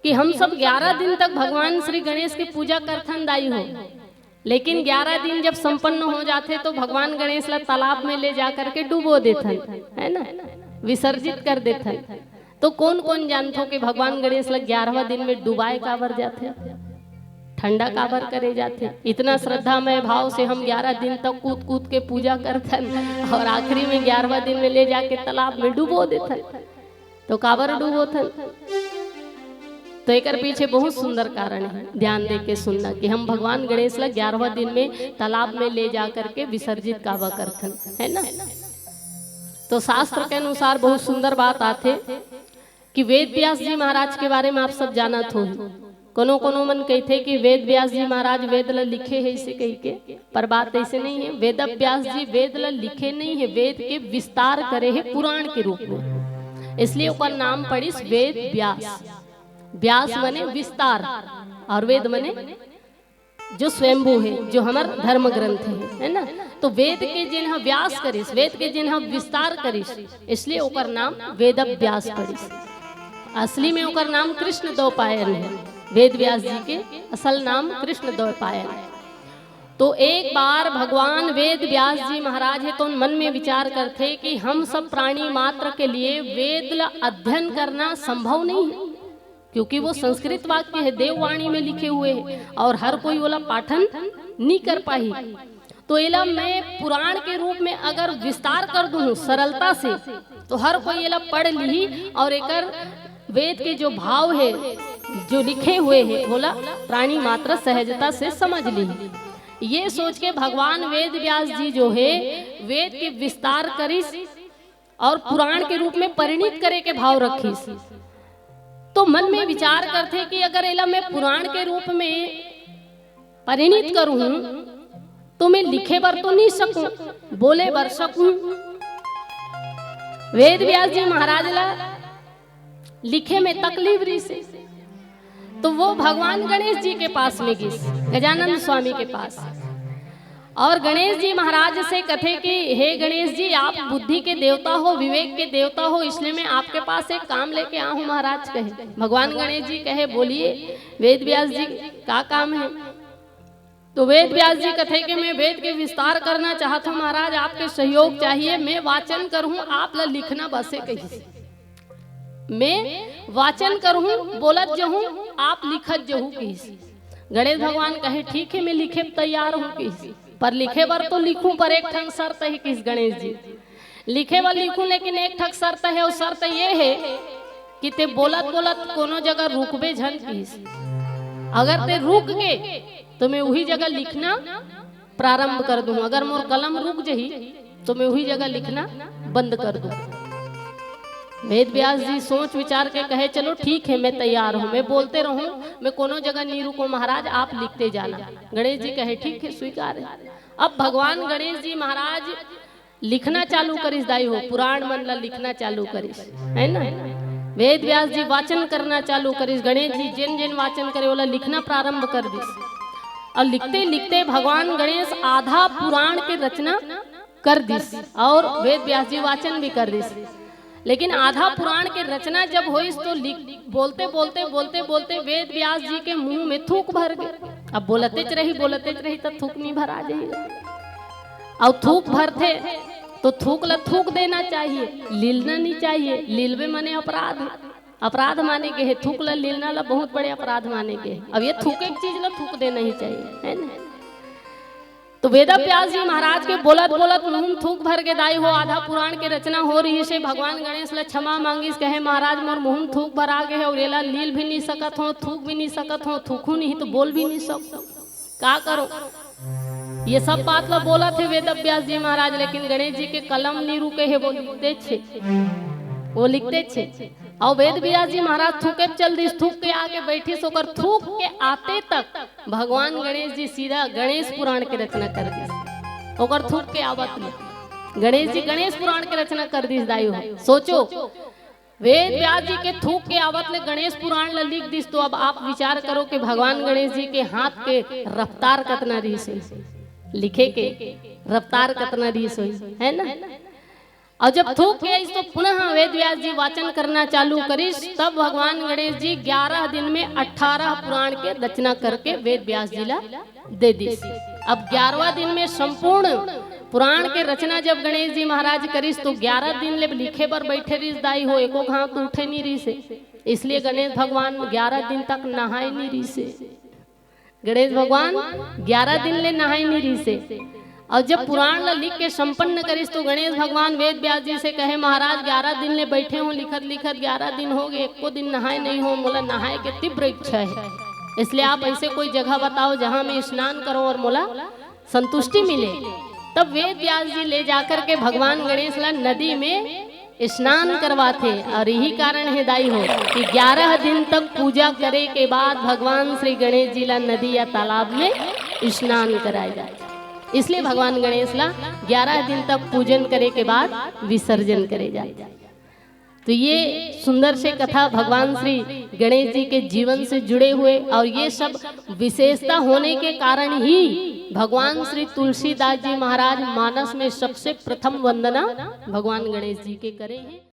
कि हम सब 11 दिन तक भगवान श्री गणेश की पूजा करथन दाई हो, लेकिन 11 दिन जब संपन्न हो जाते तो भगवान गणेश ला तालाब में ले जाकर के डुबो देथन, है ना, विसर्जित कर देथन। तो कौन कौन जानथो कि भगवान गणेश ला 11वां दिन में डुबाए काबर जाते, ठंडा काबर करे जाते। इतना श्रद्धामय भाव से हम 11 दिन तक कूद कूद के पूजा करथन और आखिरी में 11वां दिन में ले जाके तालाब में डुबो देथन। तो काबर डुबोथन, तो एक पीछे बहुत सुंदर कारण है, ध्यान दे के सुनना कि हम भगवान गणेश ला 11वां दिन में तालाब में ले जा करके विसर्जित कावा करथन, है ना। तो शास्त्र के अनुसार बहुत सुंदर बात आते कि वेद व्यास जी महाराज के बारे में आप सब जाना थो। कोनो कोनो मन कहते कि वेद व्यास जी महाराज वेद ला लिखे है इसे कह के, पर बात ऐसे नहीं है। वेद व्यास जी वेद ला लिखे नहीं है, वेद के विस्तार करे है पुराण के रूप में, इसलिए उसका नाम पड़िस वेद व्यास। व्यास मने विस्तार और वेद मने जो स्वयंभू है, जो हमार धर्म ग्रंथ है ना। तो वेद के जिन्हा व्यास करिस, वेद के जिन्हा विस्तार करिस, इसलिए ओकर नाम वेद व्यास पड़िस। असली में ओकर नाम कृष्ण द्वैपायन है। वेद व्यास जी के असल नाम कृष्ण द्वैपायन है। तो एक बार भगवान वेद व्यास जी महाराज है तो मन में विचार करते कि हम सब प्राणी मात्र के लिए वेद अध्ययन करना संभव नहीं है, क्योंकि वो संस्कृत वाक्य है, देववाणी में लिखे हुए हैं और हर कोई वाला पाठन नहीं कर पाई। तो एला मैं पुराण के रूप में अगर विस्तार कर दूं सरलता से, तो हर कोई एला पढ़ ली और एकर वेद के जो भाव है जो लिखे हुए हैं बोला प्राणी मात्र सहजता से समझ ली। ये सोच के भगवान वेद व्यास जी जो है वेद के विस्तार करिस और पुराण के रूप में परिणित करे के भाव रखिस। तो मन में विचार करते कि अगर एला मैं पुराण के रूप में परिणित करूं तो मैं लिखे बर तो नहीं सकूं, बोले बर सकूं। वेद व्यास जी महाराज ला लिखे में तकलीफ रही से, तो वो भगवान गणेश जी के पास में गिस, गजानंद स्वामी के पास, और गणेश जी महाराज से कथे कि हे गणेश जी, आप बुद्धि के देवता हो, विवेक के देवता हो, इसलिए मैं आपके पास एक काम लेके आऊं महाराज। कहे भगवान गणेश जी, कहे बोलिए वेद व्यास जी क्या काम है। तो वेद व्यास जी कथे कि मैं वेद के विस्तार करना चाहता हूँ महाराज, आपके सहयोग चाहिए। मैं वाचन करूँ, आप ला लिखना बसे कही, मैं वाचन करूँ बोलत जहूँ, आप लिखत जहूँ कही। गणेश भगवान कहे ठीक है मैं लिखे तैयार हूँ कही, पर लिखे बर तो लिखूं, पर एक ठंग शर्त है किस गणेश जी, लिखे बर लिखूं लेकिन एक ठग शर्त है, और शर्त ये है कि ते बोलत बोलत कोनो जगह रुकबे झन किस। अगर ते रुक गए तो मैं वही जगह लिखना प्रारंभ कर दूं, अगर मोर कलम रुक जही तो मैं वही जगह लिखना बंद कर दूं। वेद व्यास जी सोच विचार के कहे चलो ठीक है मैं तैयार हूँ, मैं बोलते रहूं, मैं कोनो जगह नहीं रुको महाराज, आप लिखते जाना। गणेश जी कहे ठीक है स्वीकार है। अब भगवान गणेश जी महाराज लिखना चालू करिस दाई हो, पुराण मन ला लिखना चालू करिस, है ना। वेद व्यास जी वाचन करना चालू करिस, गणेश जी जिन जिन वाचन करे वाला लिखना प्रारंभ कर दिस। और लिखते लिखते भगवान गणेश आधा पुराण के रचना कर दिस और वेद व्यास जी वाचन भी कर दिस। लेकिन आधा पुराण के रचना जब हुई तो बोलते बोलते बोलते बोलते वेद व्यास जी के मुंह में थूक भर गए। अब बोलते रही तो थूक नहीं भरा जाएगा, और थूक भरते तो थूक ला थूक देना चाहिए, लीलना नहीं चाहिए। लीलवे माने अपराध, अपराध माने के है, थूक ला लीलना ला बहुत बड़े अपराध माने के। अब ये थूक एक चीज ला थूक देना ही चाहिए, है ना। तो वेद व्यास जी महाराज के बोलत बोलत मुंह थूक भर के दाई हो, आधा पुराण के रचना हो रही से भगवान गणेश ला क्षमा मांगिस, कहे महाराज मोर मुंह थूक भर आ गए है और एला लील भी नहीं सकत हो, थूक भी नहीं सकत हो, थूकू नहीं तो बोल भी नहीं सकते, का करो। ये सब बात ला बोला थे वेद व्यास जी महाराज, लेकिन गणेश जी के कलम नहीं रुके है, वो लिखते छे। और वेद व्यास जी महाराज थूके चल दी, थूक के आगे बैठी सोकर थूक के आते तक भगवान गणेश जी सीधा गणेश पुराण के रचना कर दी। ओकर थूक के आवत में गणेश जी गणेश पुराण के रचना कर दी दाई हो। सोचो वेद व्यास जी के थूक के आवत ले गणेश पुराण ला लिख दिस। तो अब आप विचार करो कि भगवान गणेश जी के हाथ के रफ्तार कतना रही से, लिखे के रफ्तार कतना रही सोई, है ना। और जब थूक के तो पुनः वेद व्यास जी वाचन करना चालू करिस, तब भगवान गणेश जी 11 दिन में 18 पुराण के रचना करके वेद व्यास जी ला दे दी। अब 11वां दिन में संपूर्ण पुराण के रचना जब गणेश जी महाराज करिस तो 11 दिन ले लिखे पर बैठे रिस दाई हो, एको घाव तो उठे नहीं रही से। इसलिए गणेश भगवान 11 दिन तक नहाए नहीं रही से। गणेश भगवान 11 दिन ले नहाए नहीं रही से। और जब पुराण ला लिख के संपन्न करिस तो गणेश भगवान वेद व्यास जी से कहे, महाराज 11 दिन ले बैठे हो लिखत लिखत 11 दिन हो गए, एको दिन नहाए नहीं हो, मोला नहाए के तीव्र इच्छा है। इसलिए आप ऐसे कोई जगह बताओ जहाँ मैं स्नान करूं और मोला संतुष्टि मिले। तब वेद व्यास जी ले जाकर के भगवान गणेश ला नदी में स्नान करवाते। और यही कारण है दाई हो कि 11 दिन तक पूजा करे के बाद भगवान श्री गणेश जी ला नदी या तालाब में स्नान कराया जाए। इसलिए भगवान गणेश ला 11 दिन तक पूजन करे के बाद विसर्जन करे जाए। तो ये सुंदर से कथा भगवान श्री गणेश जी के जीवन से जुड़े हुए, और ये सब विशेषता होने के कारण ही भगवान श्री तुलसीदास जी महाराज मानस में सबसे प्रथम वंदना भगवान गणेश जी के करे हैं।